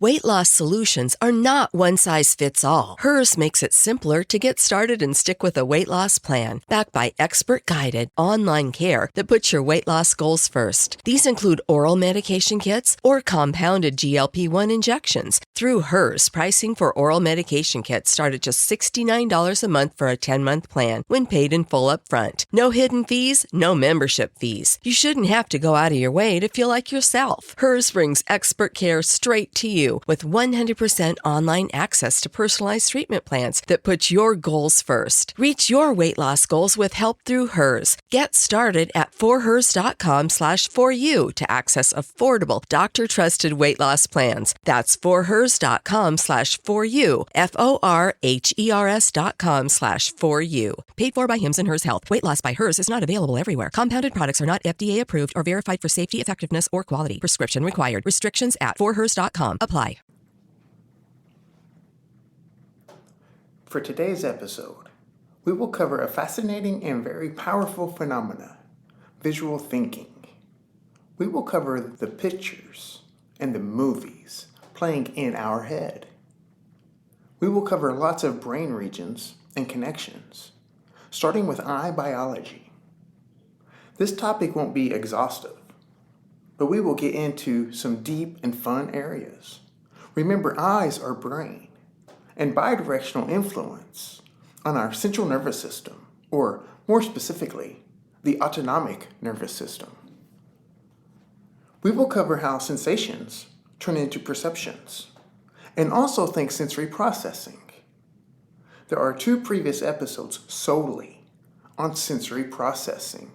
Weight loss solutions are not one size fits all. Hers makes it simpler to get started and stick with a weight loss plan, backed by expert-guided online care that puts your weight loss goals first. These include oral medication kits or compounded GLP-1 injections. Through Hers, pricing for oral medication kits start at just $69 a month for a 10-month plan when paid in full upfront. No hidden fees, no membership fees. You shouldn't have to go out of your way to feel like yourself. Hers brings expert care straight to you with 100% online access to personalized treatment plans that put your goals first. Reach your weight loss goals with help through Hers. Get started at forhers.com/4u to access affordable, doctor-trusted weight loss plans. That's forhers.com/4u, forhers.com/4u. Paid for by Hims and Hers Health. Weight loss by Hers is not available everywhere. Compounded products are not FDA approved or verified for safety, effectiveness, or quality. Prescription required. Restrictions at forhers.com apply. For today's episode, we will cover a fascinating and very powerful phenomena, visual thinking. We will cover the pictures and the movies playing in our head. We will cover lots of brain regions and connections, starting with eye biology. This topic won't be exhaustive, but we will get into some deep and fun areas. Remember, eyes are brain and bidirectional influence on our central nervous system, or more specifically, the autonomic nervous system. We will cover how sensations turn into perceptions, and also think sensory processing. There are 2 previous episodes solely on sensory processing.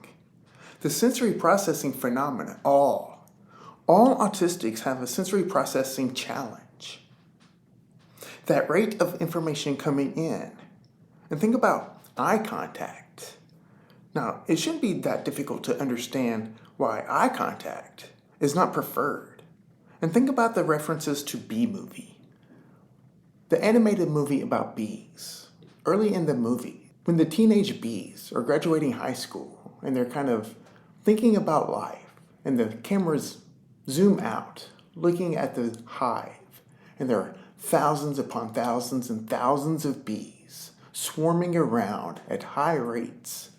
The sensory processing phenomena, all autistics have a sensory processing challenge. That rate of information coming in. And think about eye contact. Now, it shouldn't be that difficult to understand why eye contact is not preferred. And think about the references to Bee Movie, the animated movie about bees. Early in the movie, when the teenage bees are graduating high school and they're kind of thinking about life, and the cameras zoom out, looking at the hive, and there are thousands upon thousands and thousands of bees swarming around at high rates,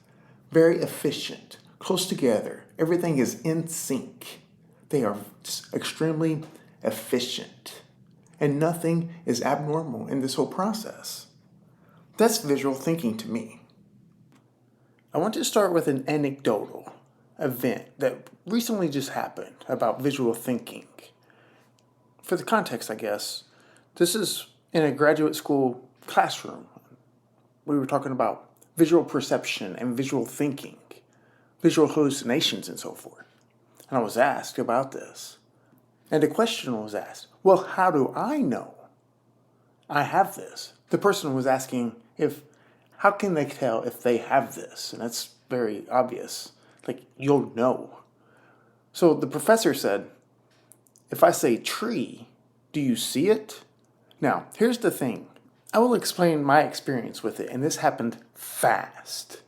very efficient, close together. Everything is in sync. They are extremely efficient, and nothing is abnormal in this whole process. That's visual thinking to me. I want to start with an anecdotal event that recently just happened about visual thinking. For the context, I guess, this is in a graduate school classroom. We were talking about visual perception and visual thinking, visual hallucinations and so forth. And I was asked about this. And the question was asked, well, how do I know I have this? The person was asking how can they tell if they have this? And that's very obvious. Like, you'll know. So the professor said, if I say tree, do you see it? Now, here's the thing. I will explain my experience with it, and this happened fast.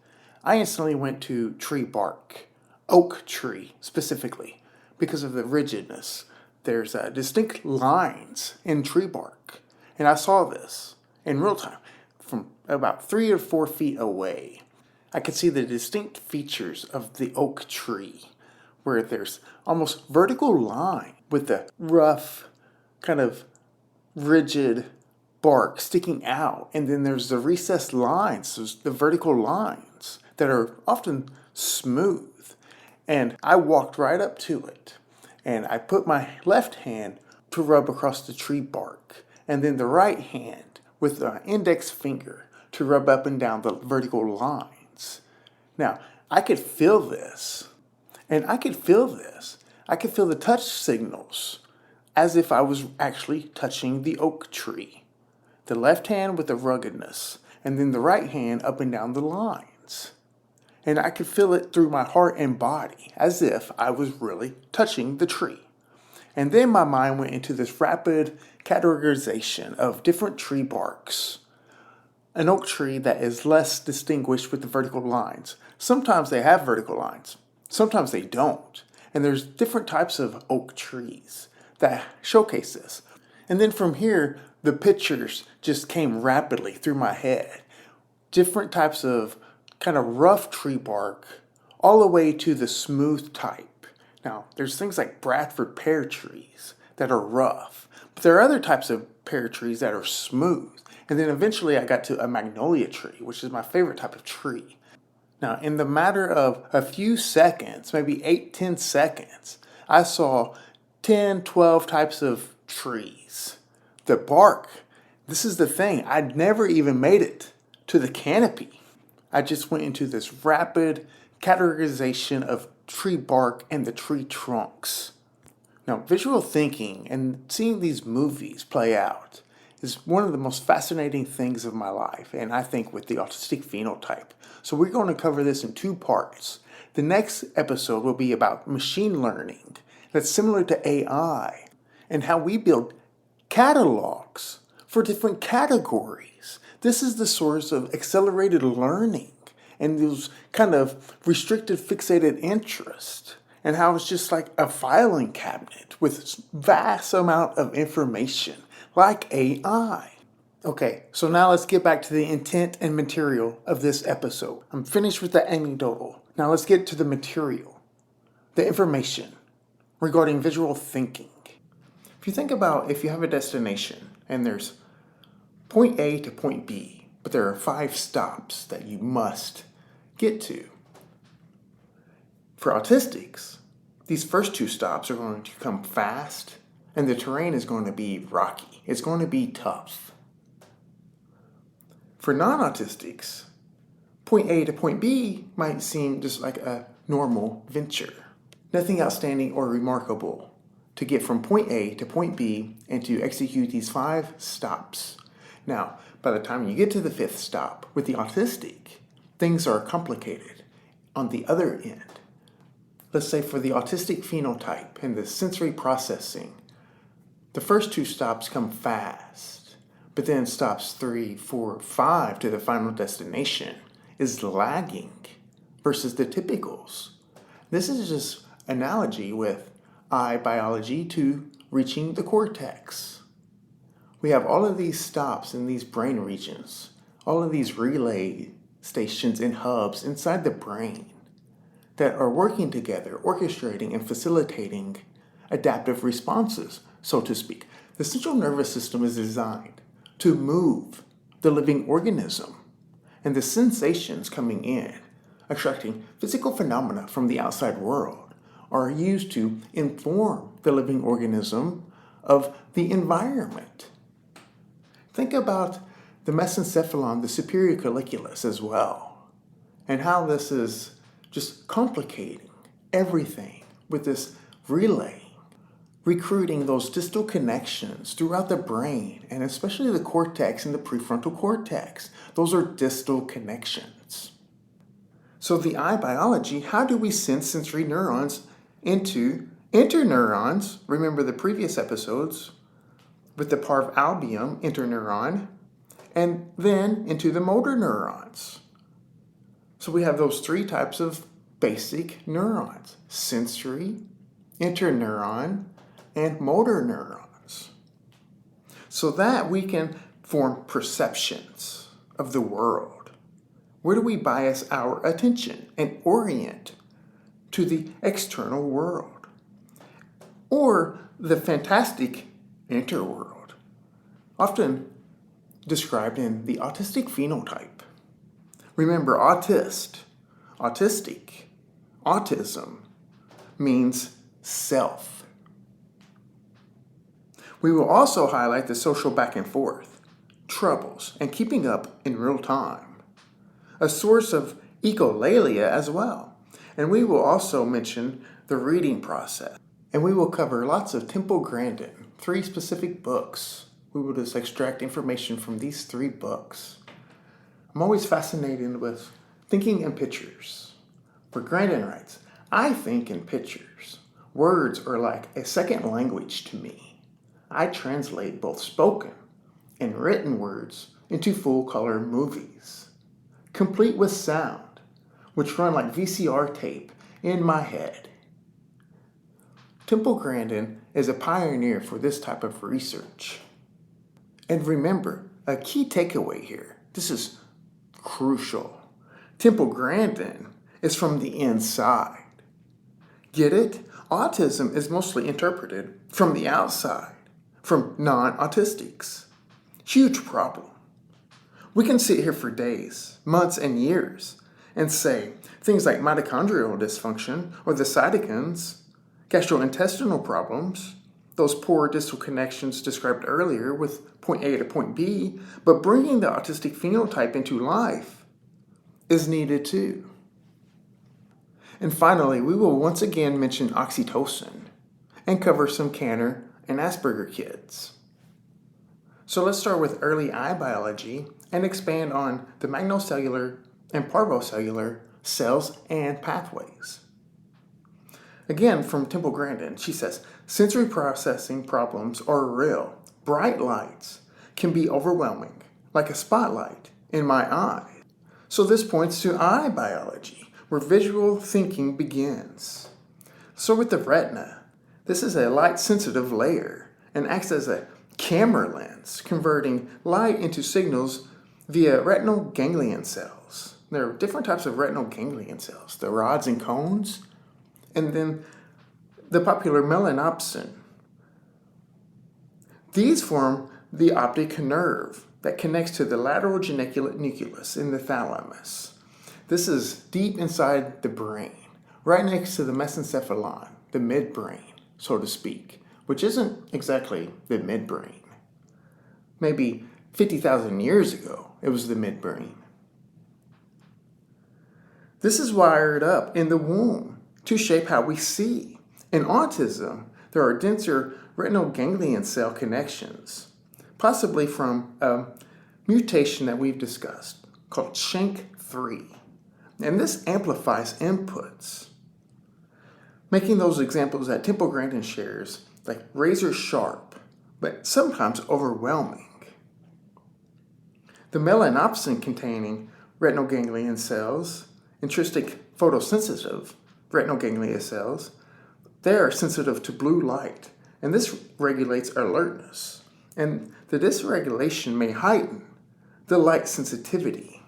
I instantly went to tree bark, oak tree specifically, because of the rigidness. There's distinct lines in tree bark, and I saw this in real time from about 3 or 4 feet away. I could see the distinct features of the oak tree, where there's almost vertical line with the rough, kind of rigid bark sticking out, and then there's the recessed lines, so the vertical lines that are often smooth. And I walked right up to it, and I put my left hand to rub across the tree bark, and then the right hand with the index finger to rub up and down the vertical lines. Now, I could feel this, and I could feel this. I could feel the touch signals as if I was actually touching the oak tree. The left hand with the ruggedness, and then the right hand up and down the lines. And I could feel it through my heart and body, as if I was really touching the tree. And then my mind went into this rapid categorization of different tree barks. An oak tree that is less distinguished with the vertical lines. Sometimes they have vertical lines, sometimes they don't. And there's different types of oak trees that showcase this. And then from here, the pictures just came rapidly through my head. Different types of kind of rough tree bark, all the way to the smooth type. Now, there's things like Bradford pear trees that are rough, but there are other types of pear trees that are smooth. And then eventually I got to a magnolia tree, which is my favorite type of tree. Now, in the matter of a few seconds, maybe 8-10 seconds, I saw 10-12 types of trees. The bark, this is the thing, I'd never even made it to the canopy. I just went into this rapid categorization of tree bark and the tree trunks. Now, visual thinking and seeing these movies play out is one of the most fascinating things of my life, and I think with the autistic phenotype. So we're going to cover this in 2 parts. The next episode will be about machine learning that's similar to AI and how we build catalogs for different categories. This is the source of accelerated learning and those kind of restricted fixated interest, and how it's just like a filing cabinet with vast amount of information like AI. Okay, so now let's get back to the intent and material of this episode. I'm finished with the anecdotal. Now let's get to the material, the information regarding visual thinking. If you think about if you have a destination and there's point A to point B, but there are 5 stops that you must get to. For autistics, these first 2 stops are going to come fast, and the terrain is going to be rocky. It's going to be tough. For non-autistics, point A to point B might seem just like a normal venture. Nothing outstanding or remarkable to get from point A to point B and to execute these 5 stops. Now, by the time you get to the 5th stop with the autistic, things are complicated on the other end. Let's say for the autistic phenotype and the sensory processing, the first 2 stops come fast, but then stops 3, 4, 5 to the final destination is lagging versus the typicals. This is just analogy with eye biology to reaching the cortex. We have all of these stops in these brain regions, all of these relay stations and hubs inside the brain that are working together, orchestrating and facilitating adaptive responses, so to speak. The central nervous system is designed to move the living organism, and the sensations coming in, extracting physical phenomena from the outside world, are used to inform the living organism of the environment. Think about the mesencephalon, the superior colliculus as well, and how this is just complicating everything with this relay, recruiting those distal connections throughout the brain, and especially the cortex and the prefrontal cortex. Those are distal connections. So the eye biology, how do we send sensory neurons into interneurons? Remember the previous episodes with the parvalbuum interneuron, and then into the motor neurons. So we have those 3 types of basic neurons: sensory, interneuron, and motor neurons. So that we can form perceptions of the world. Where do we bias our attention and orient to the external world? Or the fantastic interworld, often described in the autistic phenotype. Remember, autistic, autism means self. We will also highlight the social back and forth, troubles, and keeping up in real time, a source of echolalia as well. And we will also mention the reading process. And we will cover lots of Temple Grandin, 3 specific books. We will just extract information from these 3 books. I'm always fascinated with thinking in pictures. For Grandin writes, I think in pictures. Words are like a second language to me. I translate both spoken and written words into full-color movies, complete with sound, which run like VCR tape in my head. Temple Grandin is a pioneer for this type of research. And remember, a key takeaway here, this is crucial. Grandin is from the inside. Get it? Autism is mostly interpreted from the outside, from non-autistics. Huge problem. We can sit here for days, months, and years and say things like mitochondrial dysfunction or the cytokines, gastrointestinal problems, those poor distal connections described earlier with point A to point B, but bringing the autistic phenotype into life is needed too. And finally, we will once again mention oxytocin and cover some Canner and Asperger kids. So let's start with early eye biology and expand on the magnocellular and parvocellular cells and pathways. Again, from Grandin, she says, sensory processing problems are real. Bright lights can be overwhelming, like a spotlight in my eye. So this points to eye biology, where visual thinking begins. So with the retina, this is a light-sensitive layer and acts as a camera lens, converting light into signals via retinal ganglion cells. There are different types of retinal ganglion cells, the rods and cones, and then the popular melanopsin. These form the optic nerve that connects to the lateral geniculate nucleus in the thalamus. This is deep inside the brain, right next to the mesencephalon, the midbrain, so to speak, which isn't exactly the midbrain. Maybe 50,000 years ago, it was the midbrain. This is wired up in the womb to shape how we see. In autism, there are denser retinal ganglion cell connections, possibly from a mutation that we've discussed called SHANK3. And this amplifies inputs, making those examples that Grandin shares like razor sharp, but sometimes overwhelming. The melanopsin containing retinal ganglion cells, intrinsic photosensitive retinal ganglion cells, they are sensitive to blue light, and this regulates alertness. And the dysregulation may heighten the light sensitivity.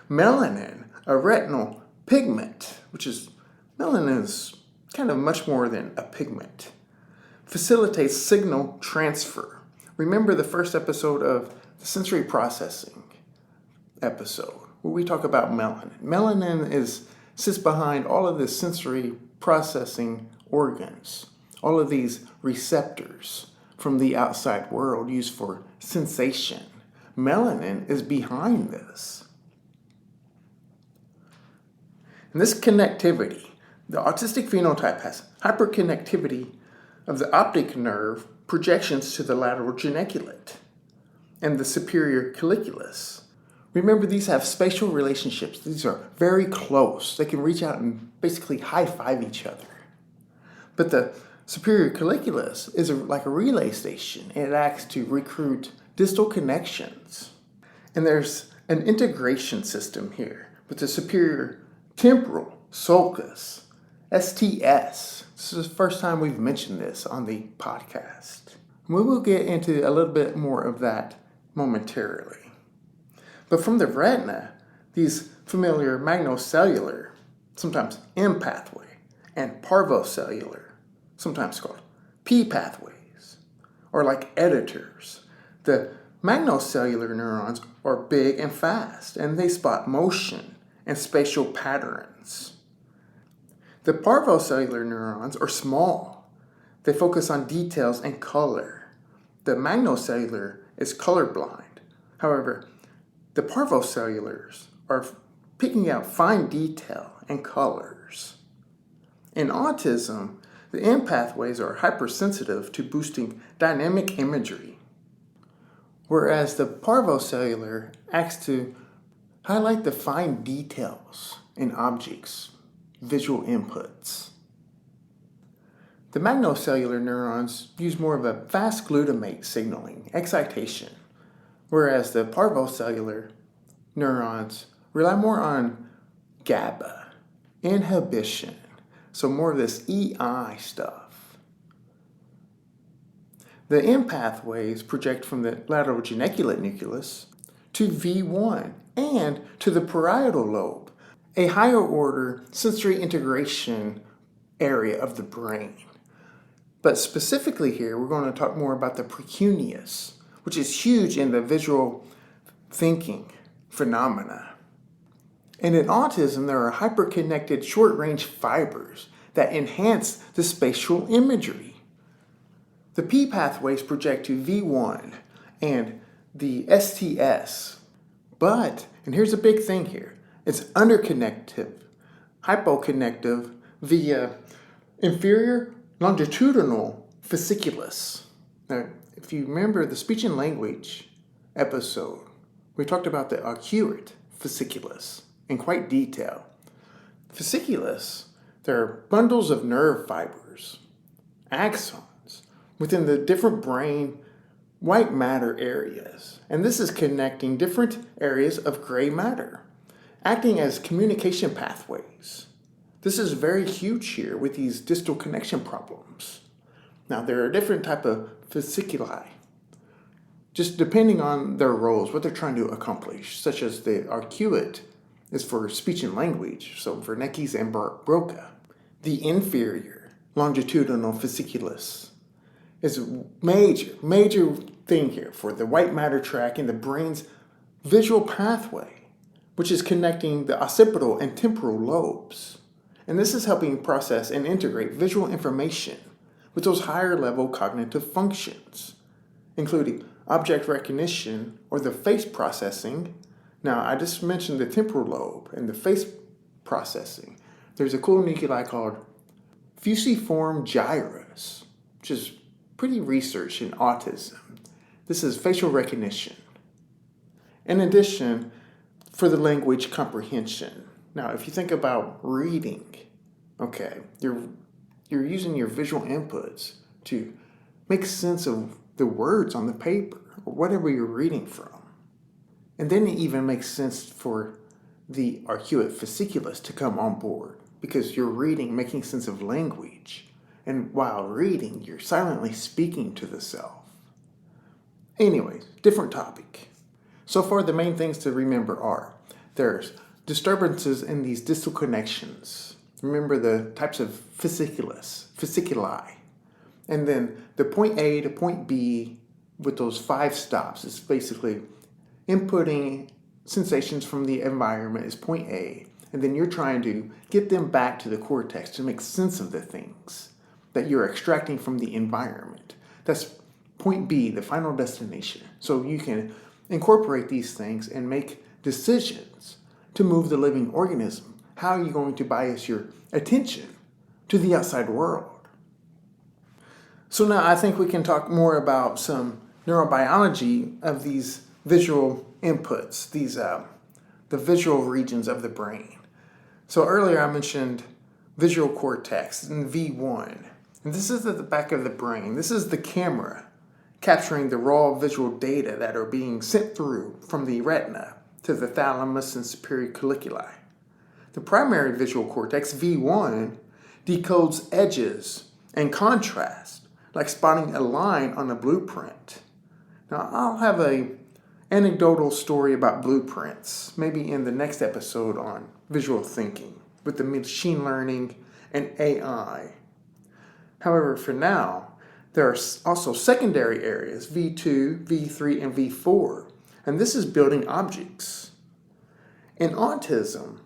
Melanin, a retinal pigment, melanin is kind of much more than a pigment, facilitates signal transfer. Remember the first episode of the sensory processing episode where we talk about melanin. Melanin sits behind all of the sensory processing organs, all of these receptors from the outside world used for sensation. Melanin is behind this. And this connectivity, the autistic phenotype has hyperconnectivity of the optic nerve projections to the lateral geniculate and the superior colliculus. Remember, these have spatial relationships. These are very close. They can reach out and basically high-five each other. But the superior colliculus is like a relay station. It acts to recruit distal connections. And there's an integration system here with the superior temporal sulcus, STS. This is the first time we've mentioned this on the podcast. We will get into a little bit more of that momentarily. But from the retina, these familiar magnocellular, sometimes M pathway, and parvocellular, sometimes called P pathways, or like editors. The magnocellular neurons are big and fast, and they spot motion and spatial patterns. The parvocellular neurons are small. They focus on details and color. The magnocellular is colorblind. However, the parvocellulars are picking out fine detail and colors. In autism, the M pathways are hypersensitive to boosting dynamic imagery, whereas the parvocellular acts to highlight the fine details in objects, visual inputs. The magnocellular neurons use more of a fast glutamate signaling, excitation, whereas the parvocellular neurons rely more on GABA, inhibition, so more of this EI stuff. The M pathways project from the lateral geniculate nucleus to V1 and to the parietal lobe, a higher order sensory integration area of the brain. But specifically here, we're going to talk more about the precuneus, which is huge in the visual thinking phenomena. And in autism, there are hyperconnected short-range fibers that enhance the spatial imagery. The P pathways project to V1 and the STS. But, and here's a big thing here, it's underconnective, hypoconnective via inferior longitudinal fasciculus. Now, if you remember the speech and language episode, we talked about the arcuate fasciculus in quite detail. Fasciculus, there are bundles of nerve fibers, axons, within the different brain white matter areas. And this is connecting different areas of gray matter, acting as communication pathways. This is very huge here with these distal connection problems. Now, there are different type of fasciculi, just depending on their roles, what they're trying to accomplish, such as the arcuate is for speech and language, so for Wernicke's and Broca. The inferior longitudinal fasciculus is a major thing here for the white matter tract in the brain's visual pathway, which is connecting the occipital and temporal lobes. And this is helping process and integrate visual information with those higher level cognitive functions, including object recognition or the face processing. Now, I just mentioned the temporal lobe and the face processing. There's a cool nuclei called fusiform gyrus, which is pretty researched in autism. This is facial recognition. In addition, for the language comprehension. Now, if you think about reading, okay, you're using your visual inputs to make sense of the words on the paper or whatever you're reading from. And then it even makes sense for the arcuate fasciculus to come on board because you're reading, making sense of language. And while reading, you're silently speaking to the self. Anyways, different topic. So far, the main things to remember are there's disturbances in these distal connections. Remember the types of fasciculi. And then the point A to point B with those 5 stops is basically inputting sensations from the environment is point A, and then you're trying to get them back to the cortex to make sense of the things that you're extracting from the environment. That's point B, the final destination. So you can incorporate these things and make decisions to move the living organism. How are you going to bias your attention to the outside world? So now I think we can talk more about some neurobiology of these visual inputs, these the visual regions of the brain. So earlier I mentioned visual cortex in V1. And this is at the back of the brain. This is the camera capturing the raw visual data that are being sent through from the retina to the thalamus and superior colliculi. The primary visual cortex, V1, decodes edges and contrast, like spotting a line on a blueprint. Now, I'll have an anecdotal story about blueprints, maybe in the next episode on visual thinking with the machine learning and AI. However, for now, there are also secondary areas, V2, V3, and V4, and this is building objects. In autism,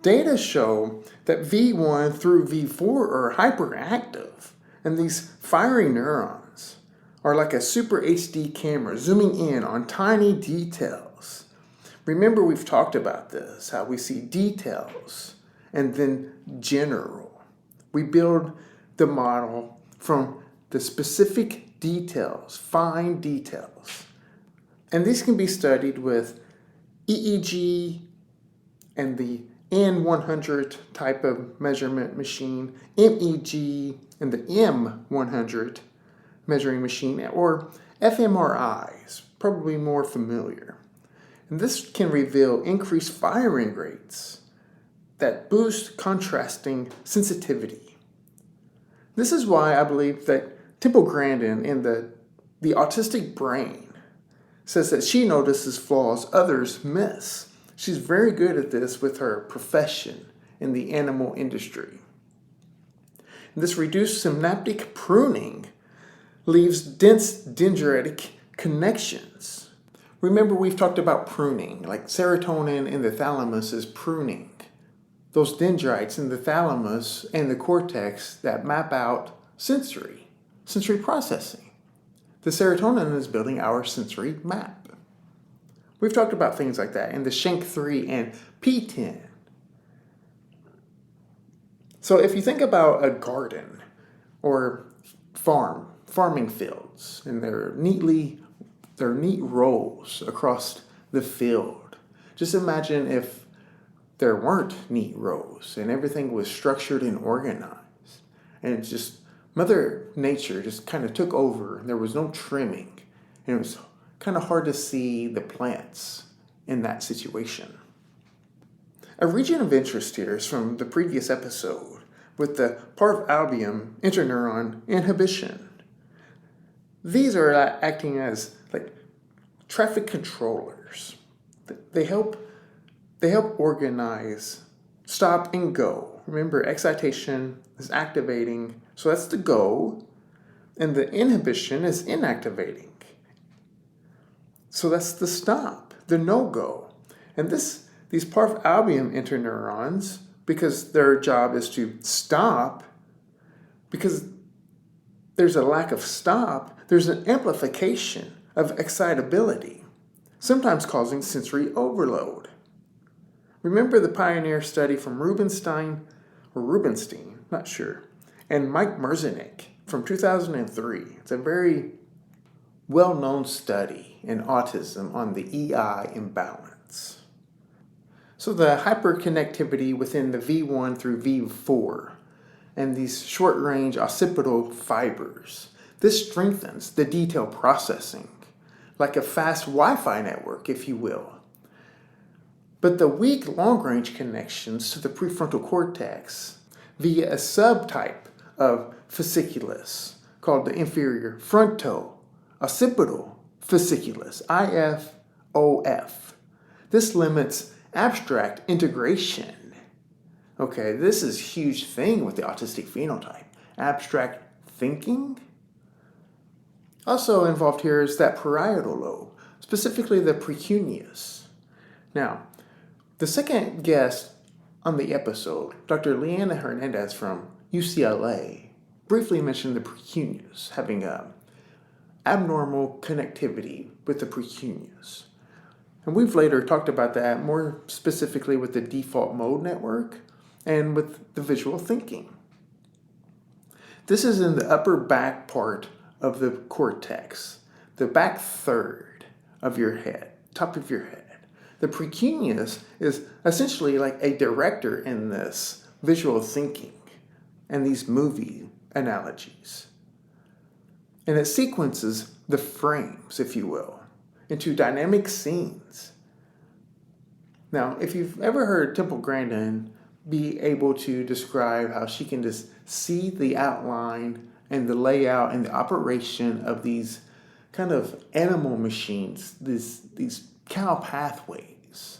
data show that V1 through V4 are hyperactive, and these firing neurons are like a super HD camera zooming in on tiny details. Remember, we've talked about this, how we see details and then general. We build the model from the specific details, fine details. And these can be studied with EEG and the N100 type of measurement machine, MEG and the M100 measuring machine, or fMRI is probably more familiar. And this can reveal increased firing rates that boost contrasting sensitivity. This is why I believe that Temple Grandin in the Autistic Brain says that she notices flaws others miss. She's very good at this with her profession in the animal industry. This reduced synaptic pruning leaves dense dendritic connections. Remember, we've talked about pruning, like serotonin in the thalamus is pruning those dendrites in the thalamus and the cortex that map out sensory processing. The serotonin is building our sensory map. We've talked about things like that in the SHANK3 and P10. So if you think about a garden or farming fields, and they're neat rows across the field. Just imagine if there weren't neat rows and everything was structured and organized, and it's just Mother Nature just kind of took over, and there was no trimming, and it was kind of hard to see the plants in that situation. A region of interest here is from the previous episode with the Parvocellular interneuron inhibition. These are acting as like traffic controllers. They help organize stop and go. Remember, excitation is activating, so that's the go, and the inhibition is inactivating. So that's the stop, the no-go. And these Parvocellular interneurons, because their job is to stop, because there's a lack of stop, there's an amplification of excitability, sometimes causing sensory overload. Remember the pioneer study from Rubinstein, not sure, and Mike Merzenich from 2003. It's a very well-known study in autism on the EI imbalance. So the hyperconnectivity within the V1 through V4 and these short-range occipital fibers, this strengthens the detail processing, like a fast Wi-Fi network, if you will. But the weak long-range connections to the prefrontal cortex via a subtype of fasciculus called the inferior fronto-occipital fasciculus, IFOF. This limits abstract integration. Okay, this is a huge thing with the autistic phenotype. Abstract thinking. Also involved here is that parietal lobe, specifically the precuneus. Now, the second guest on the episode, Dr. Leanna Hernandez from UCLA, briefly mentioned the precuneus having abnormal connectivity with the precuneus. And we've later talked about that more specifically with the default mode network and with the visual thinking. This is in the upper back part of the cortex, the back third of your head, top of your head. The precuneus is essentially like a director in this visual thinking and these movie analogies. And it sequences the frames, if you will, into dynamic scenes. Now, if you've ever heard Temple Grandin be able to describe how she can just see the outline and the layout and the operation of these kind of animal machines, these cow pathways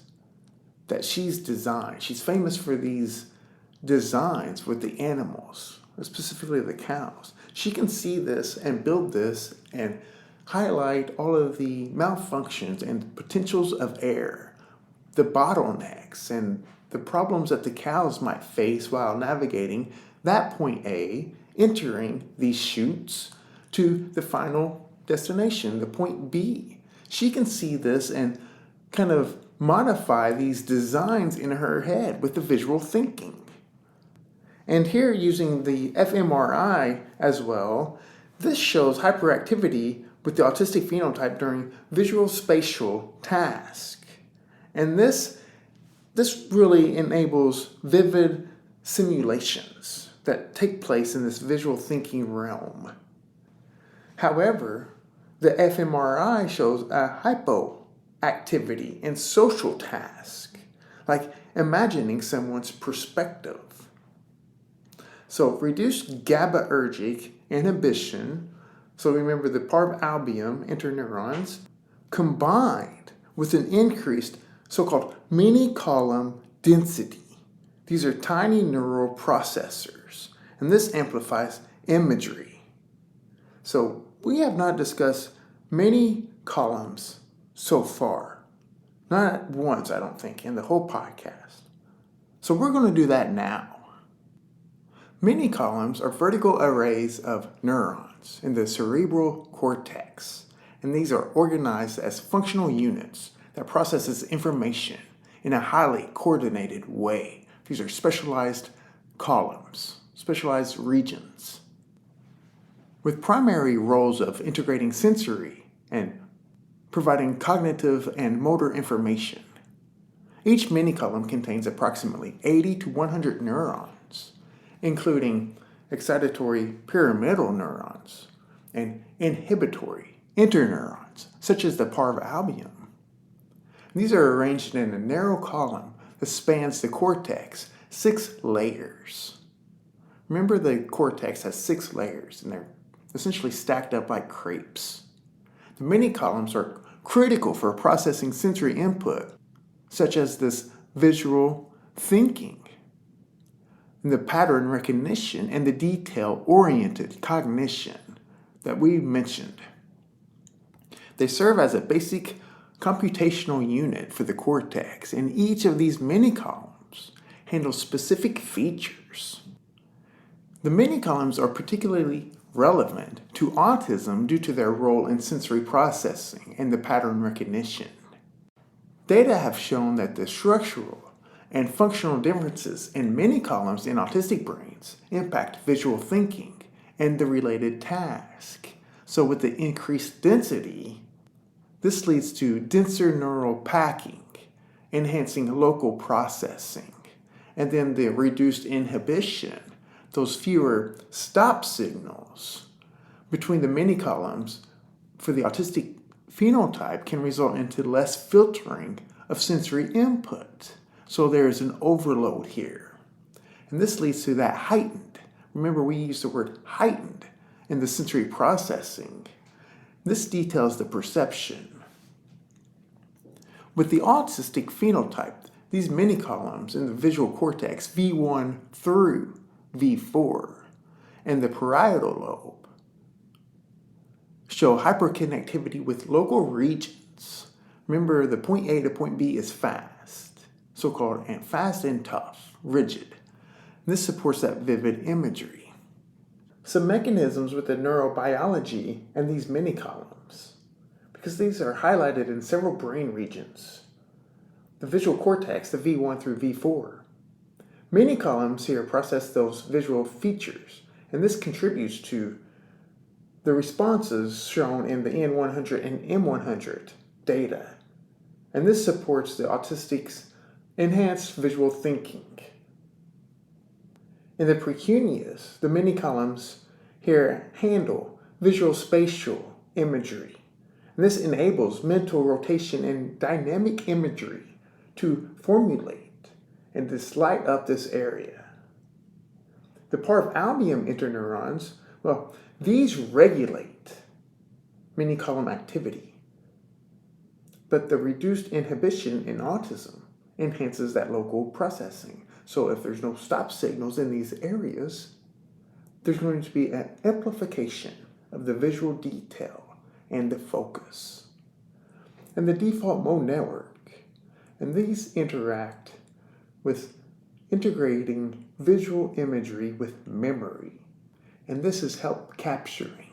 that she's designed. She's famous for these designs with the animals, specifically the cows. She can see this and build this and highlight all of the malfunctions and potentials of error, the bottlenecks and the problems that the cows might face while navigating that point A, entering these chutes to the final destination, the point B. She can see this and kind of modify these designs in her head with the visual thinking. And here, using the fMRI as well, this shows hyperactivity with the autistic phenotype during visual spatial task. And this really enables vivid simulations that take place in this visual thinking realm. However, the fMRI shows a hypoactivity in social task, like imagining someone's perspective. So reduced GABAergic inhibition. So remember the parvalbumin interneurons combined with an increased so-called mini-column density. These are tiny neural processors, and this amplifies imagery. So we have not discussed many columns so far. Not once, I don't think, in the whole podcast. So we're going to do that now. Many columns are vertical arrays of neurons in the cerebral cortex, and these are organized as functional units that processes information in a highly coordinated way. These are specialized columns, specialized regions, with primary roles of integrating sensory and providing cognitive and motor information. Each mini-column contains approximately 80 to 100 neurons, including excitatory pyramidal neurons and inhibitory interneurons, such as the parvalbumin. These are arranged in a narrow column that spans the cortex 6 layers. Remember, the cortex has 6 layers, and they're essentially stacked up like crepes. The mini-columns are critical for processing sensory input, such as this visual thinking, and the pattern recognition, and the detail-oriented cognition that we mentioned. They serve as a basic computational unit for the cortex, and each of these mini-columns handles specific features. The mini-columns are particularly relevant to autism due to their role in sensory processing and the pattern recognition. Data have shown that the structural and functional differences in mini-columns in autistic brains impact visual thinking and the related task. So with the increased density, this leads to denser neural packing, enhancing local processing. And then the reduced inhibition, those fewer stop signals between the mini-columns for the autistic phenotype can result into less filtering of sensory input. So there's an overload here. And this leads to that heightened. Remember, we use the word heightened in the sensory processing. This details the perception. With the autistic phenotype, these mini-columns in the visual cortex V1 through V4 and the parietal lobe show hyperconnectivity with local regions. Remember, the point A to point B is fast, so-called and fast and tough, rigid. This supports that vivid imagery. Some mechanisms with the neurobiology and these mini-columns, because these are highlighted in several brain regions. The visual cortex, the V1 through V4. Mini-columns here process those visual features, and this contributes to the responses shown in the N100 and M100 data. And this supports the autistic's enhanced visual thinking. In the precuneus, the mini-columns here handle visual spatial imagery. And this enables mental rotation and dynamic imagery to formulate and just light up this area. The parvalbumin interneurons, well, these regulate mini-column activity. But the reduced inhibition in autism enhances that local processing. So if there's no stop signals in these areas, there's going to be an amplification of the visual detail and the focus. And the default mode network, and these interact with integrating visual imagery with memory. And this is help capturing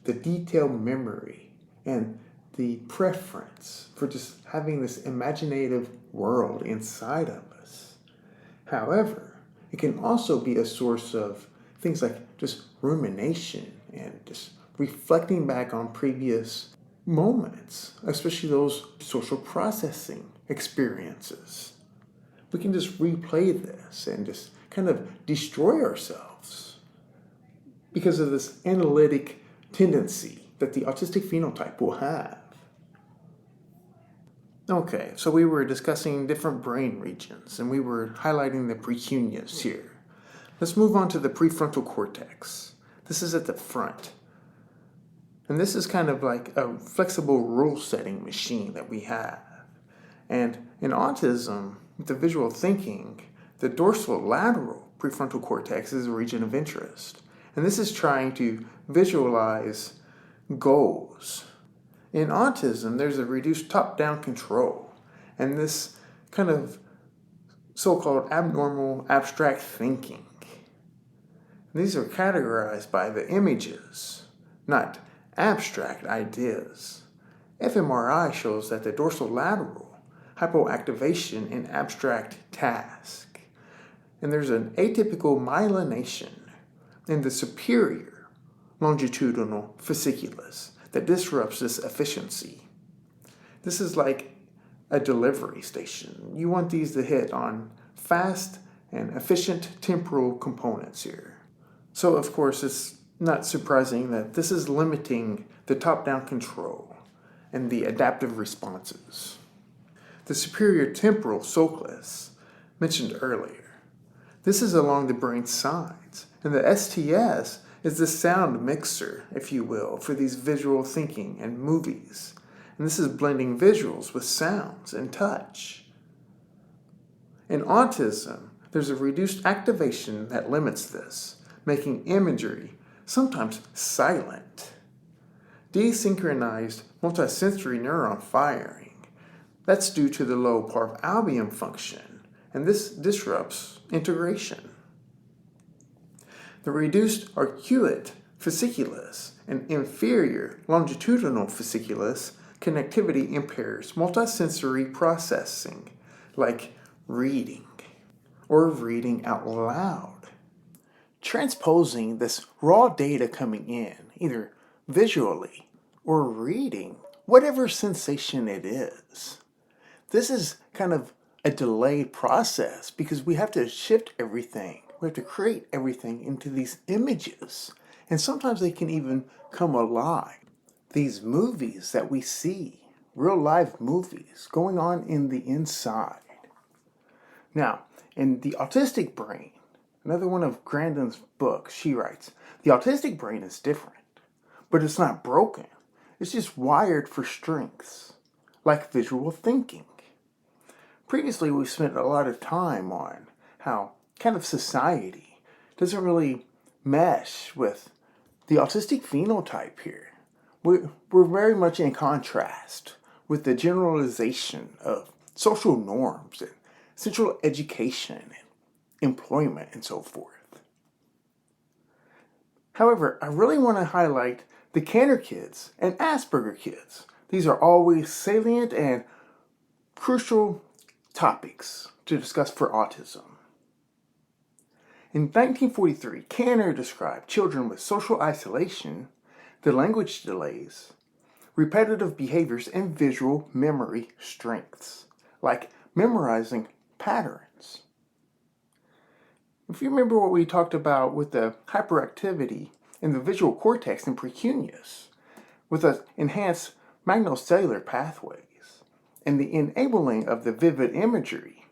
the detailed memory and the preference for just having this imaginative world inside of us. However, it can also be a source of things like just rumination and just reflecting back on previous moments, especially those social processing experiences. We can just replay this and just kind of destroy ourselves because of this analytic tendency that the autistic phenotype will have. Okay, so we were discussing different brain regions, and we were highlighting the precuneus here. Let's move on to the prefrontal cortex. This is at the front. And this is kind of like a flexible rule-setting machine that we have. And in autism, with the visual thinking, the dorsolateral prefrontal cortex is a region of interest. And this is trying to visualize goals. In autism, there's a reduced top-down control. And this kind of so-called abnormal abstract thinking. These are categorized by the images, not abstract ideas. fMRI shows that the dorsolateral hypoactivation in abstract task. And there's an atypical myelination in the superior longitudinal fasciculus that disrupts this efficiency. This is like a delivery station. You want these to hit on fast and efficient temporal components here. So of course it's not surprising that this is limiting the top-down control and the adaptive responses. The superior temporal sulcus, mentioned earlier, this is along the brain's sides, and the STS is the sound mixer, if you will, for these visual thinking and movies. And this is blending visuals with sounds and touch. In autism, there's a reduced activation that limits this, making imagery sometimes silent. Desynchronized multisensory neuron firing. That's due to the low parvalveum function, and this disrupts integration. The reduced arcuate fasciculus and inferior longitudinal fasciculus connectivity impairs multisensory processing, like reading or reading out loud. Transposing this raw data coming in, either visually or reading, whatever sensation it is. This is kind of a delayed process because we have to shift everything. We have to create everything into these images. And sometimes they can even come alive. These movies that we see, real life movies going on in the inside. Now, in the autistic brain, another one of Grandin's books, she writes, the autistic brain is different, but it's not broken. It's just wired for strengths, like visual thinking. Previously, we spent a lot of time on how kind of society doesn't really mesh with the autistic phenotype here. We're very much in contrast with the generalization of social norms and central education and employment and so forth. However, I really want to highlight the Canner kids and Asperger kids. These are always salient and crucial topics to discuss for autism. In 1943, Canner described children with social isolation, the language delays, repetitive behaviors, and visual memory strengths, like memorizing patterns. If you remember what we talked about with the hyperactivity in the visual cortex and precuneus, with the enhanced Magnocellular Pathways, and the enabling of the vivid imagery,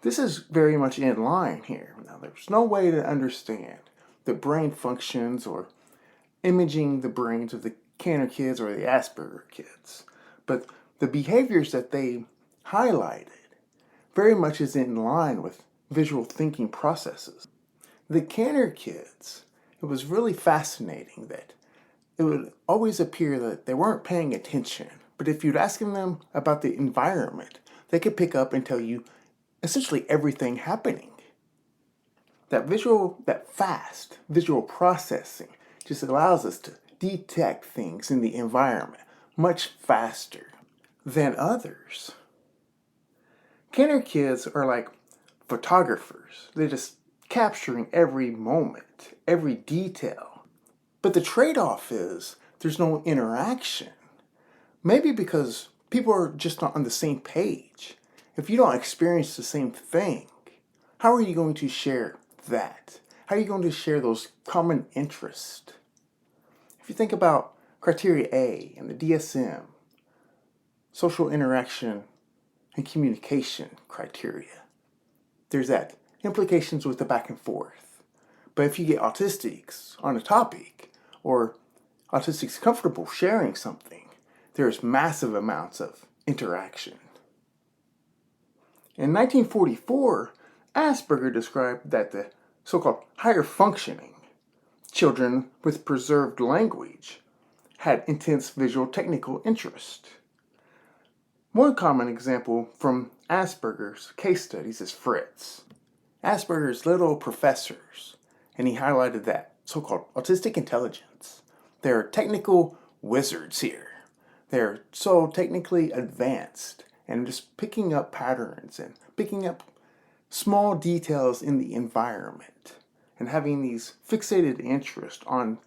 this is very much in line here. Now, there's no way to understand the brain functions or imaging the brains of the Canner kids or the Asperger kids, but the behaviors that they highlighted very much is in line with visual thinking processes. The Canner kids, it was really fascinating that it would always appear that they weren't paying attention, but if you'd ask them about the environment, they could pick up and tell you essentially everything happening. That fast visual processing just allows us to detect things in the environment much faster than others. Canner kids are like photographers. They're just capturing every moment, every detail. But the trade-off is there's no interaction. Maybe because people are just not on the same page. If you don't experience the same thing, how are you going to share that? How are you going to share those common interests? If you think about criteria A and the DSM, social interaction and communication criteria, there's that implications with the back and forth. But if you get autistics on a topic, or autistics comfortable sharing something, there's massive amounts of interaction. In 1944, Asperger described that the so-called higher functioning children with preserved language had intense visual technical interest. One common example from Asperger's case studies is Fritz. Asperger's little professors, and he highlighted that so-called autistic intelligence. They're technical wizards here. They're so technically advanced and just picking up patterns and picking up small details in the environment and having these fixated interest on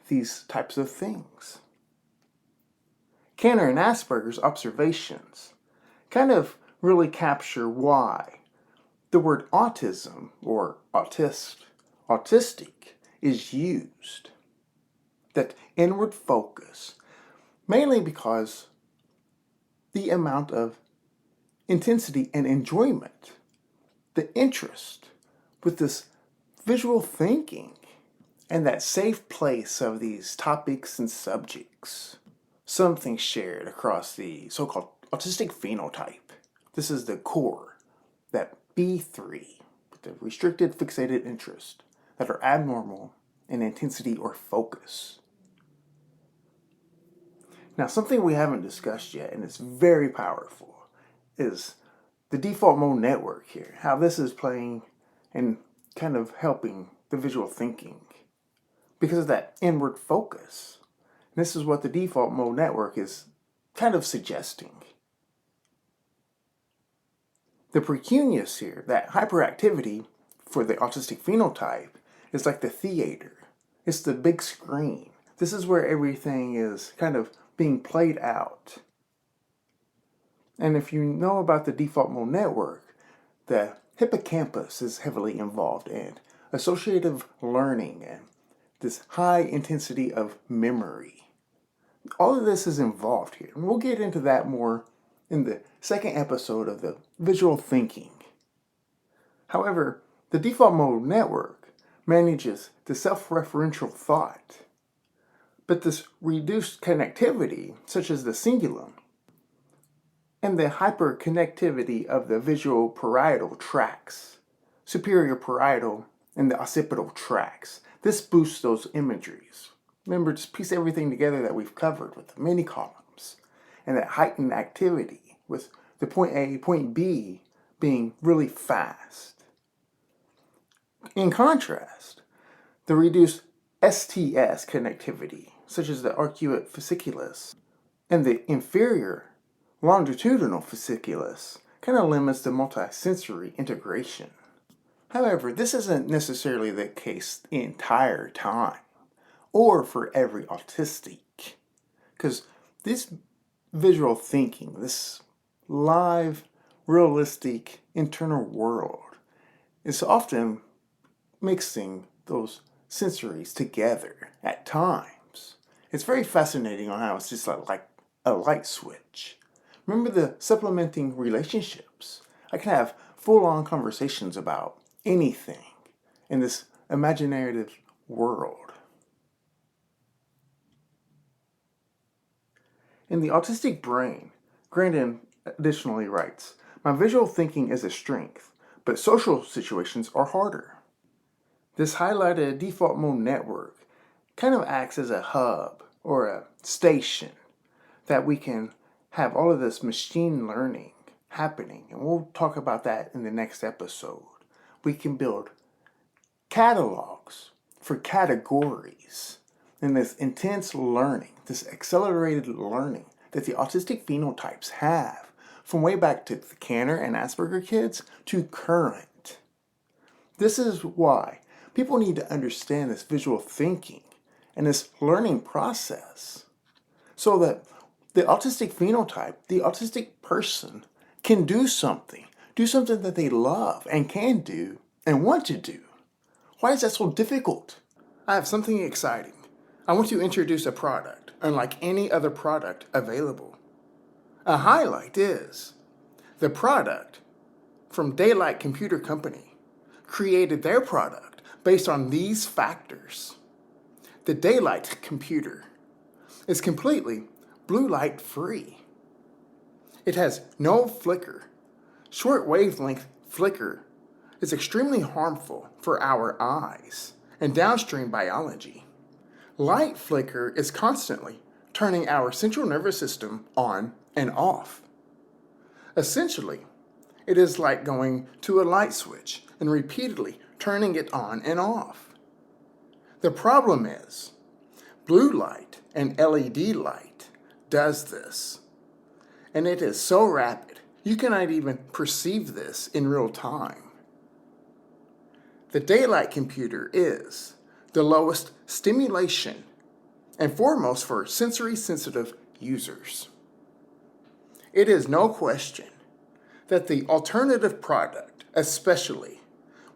these types of things. Kanner and Asperger's observations kind of really capture why the word autism or autistic is used. That inward focus, mainly because the amount of intensity and enjoyment, the interest with this visual thinking, and that safe place of these topics and subjects. Something shared across the so-called autistic phenotype. This is the core, that B3, with the restricted fixated interest, that are abnormal in intensity or focus. Now, something we haven't discussed yet, and it's very powerful, is the default mode network here. How this is playing and kind of helping the visual thinking because of that inward focus. And this is what the default mode network is kind of suggesting. The precuneus here, that hyperactivity for the autistic phenotype, is like the theater. It's the big screen. This is where everything is kind of being played out. And if you know about the default mode network, the hippocampus is heavily involved in associative learning and this high intensity of memory. All of this is involved here. And we'll get into that more in the second episode of the visual thinking. However, the default mode network manages the self-referential thought. But this reduced connectivity, such as the cingulum, and the hyperconnectivity of the visual parietal tracts, superior parietal and the occipital tracts, this boosts those imageries. Remember, just piece everything together that we've covered with the many columns and that heightened activity with the point A, point B being really fast. In contrast, the reduced STS connectivity, such as the arcuate fasciculus and the inferior longitudinal fasciculus, kind of limits the multisensory integration. However, this isn't necessarily the case the entire time, or for every autistic, because this visual thinking, this live, realistic internal world, is often mixing those sensories together at times. It's very fascinating on how it's just like a light switch. Remember the supplementing relationships. I can have full-on conversations about anything in this imaginative world. In the autistic brain, Grandin additionally writes, "My visual thinking is a strength, but social situations are harder." This highlighted default mode network kind of acts as a hub or a station that we can have all of this machine learning happening. And we'll talk about that in the next episode. We can build catalogs for categories in this intense learning, this accelerated learning that the autistic phenotypes have from way back to the Kanner and Asperger kids to current. This is why people need to understand this visual thinking and this learning process so that the autistic phenotype, the autistic person, can do something that they love and can do and want to do. Why is that so difficult? I have something exciting. I want to introduce a product unlike any other product available. A highlight is the product from Daylight Computer Company created their product based on these factors. The daylight computer is completely blue light free. It has no flicker. Short wavelength flicker is extremely harmful for our eyes and downstream biology. Light flicker is constantly turning our central nervous system on and off. Essentially, it is like going to a light switch and repeatedly turning it on and off. The problem is, blue light and LED light does this, and it is so rapid you cannot even perceive this in real time. The daylight computer is the lowest stimulation and foremost for sensory sensitive users. It is no question that the alternative product, especially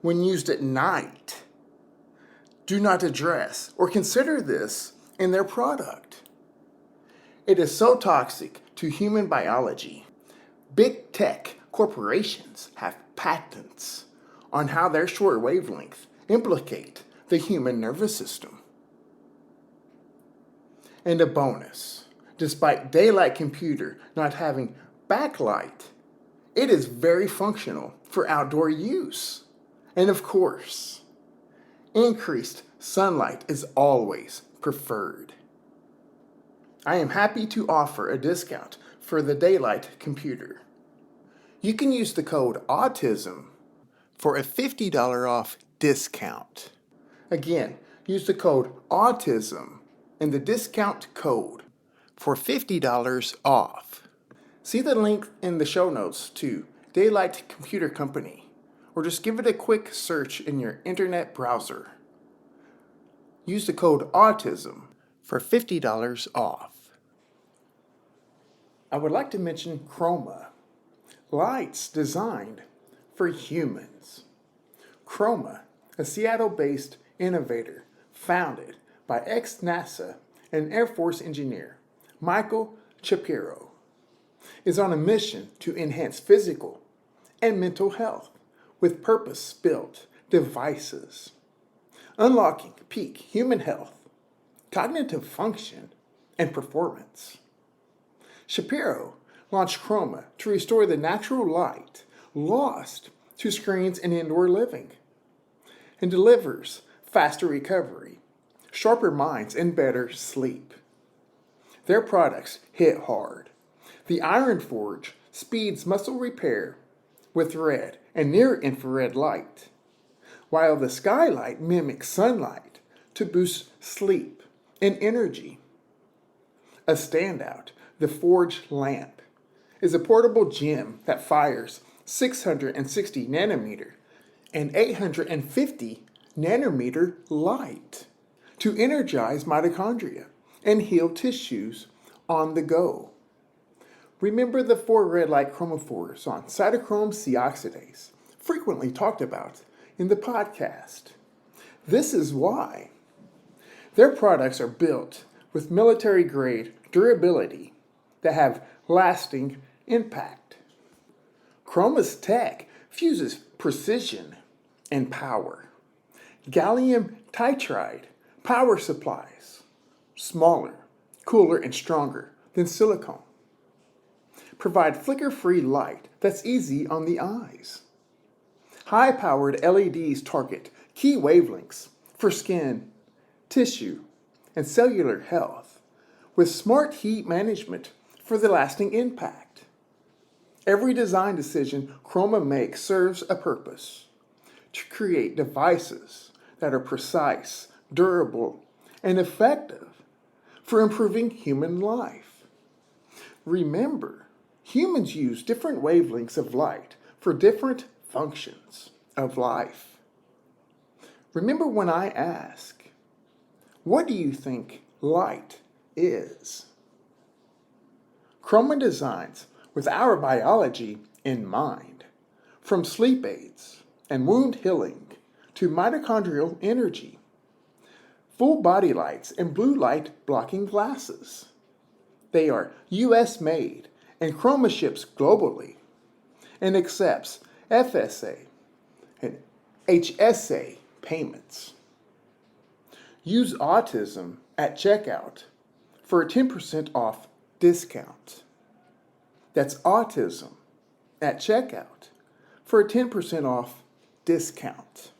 when used at night, do not address or consider this in their product. It is so toxic to human biology. Big tech corporations have patents on how their short wavelength implicate the human nervous system. And a bonus, despite daylight computer not having backlight, it is very functional for outdoor use. And of course, increased sunlight is always preferred. I am happy to offer a discount for the daylight computer. You can use the code AUTISM for a $50 off discount. Again, use the code AUTISM and the discount code for $50 off. See the link in the show notes to Daylight Computer Company, or just give it a quick search in your internet browser. Use the code AUTISM for $50 off. I would like to mention Chroma, lights designed for humans. Chroma, a Seattle-based innovator founded by ex-NASA and Air Force engineer Michael Shapiro, is on a mission to enhance physical and mental health with purpose-built devices, unlocking peak human health, cognitive function, and performance. Shapiro launched Chroma to restore the natural light lost to screens in indoor living, and delivers faster recovery, sharper minds, and better sleep. Their products hit hard. The Iron Forge speeds muscle repair with red and near-infrared light, while the Skylight mimics sunlight to boost sleep and energy. A standout, the Forge lamp, is a portable gem that fires 660 nanometer and 850 nanometer light to energize mitochondria and heal tissues on the go. Remember the 4 red light chromophores on cytochrome C oxidase, frequently talked about in the podcast. This is why their products are built with military-grade durability that have lasting impact. Chroma's tech fuses precision and power. Gallium nitride power supplies, smaller, cooler, and stronger than silicone, provide flicker-free light that's easy on the eyes. High-powered LEDs target key wavelengths for skin, tissue, and cellular health, with smart heat management for the lasting impact. Every design decision Chroma makes serves a purpose: to create devices that are precise, durable, and effective for improving human life. Remember, humans use different wavelengths of light for different functions of life. Remember when I ask, what do you think light is? Chroma designs with our biology in mind, from sleep aids and wound healing to mitochondrial energy, full body lights and blue light blocking glasses. They are US made and Chroma ships globally and accepts FSA and HSA payments. Use Autism at checkout for a 10% off discount. That's Autism at checkout for a 10% off discount.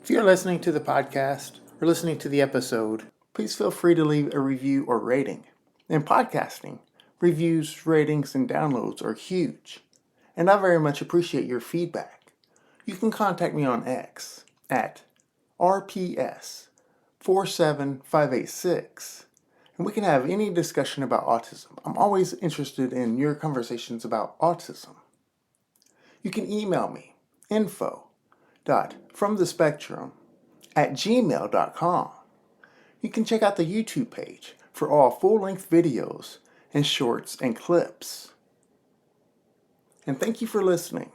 If you're listening to the podcast or listening to the episode, please feel free to leave a review or rating. In podcasting, reviews, ratings, and downloads are huge, and I very much appreciate your feedback. You can contact me on X at RPS47586, and we can have any discussion about autism. I'm always interested in your conversations about autism. You can email me, info.fromthespectrum@gmail.com. You can check out the YouTube page for all full-length videos and shorts and clips. And thank you for listening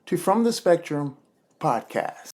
to From the Spectrum podcast.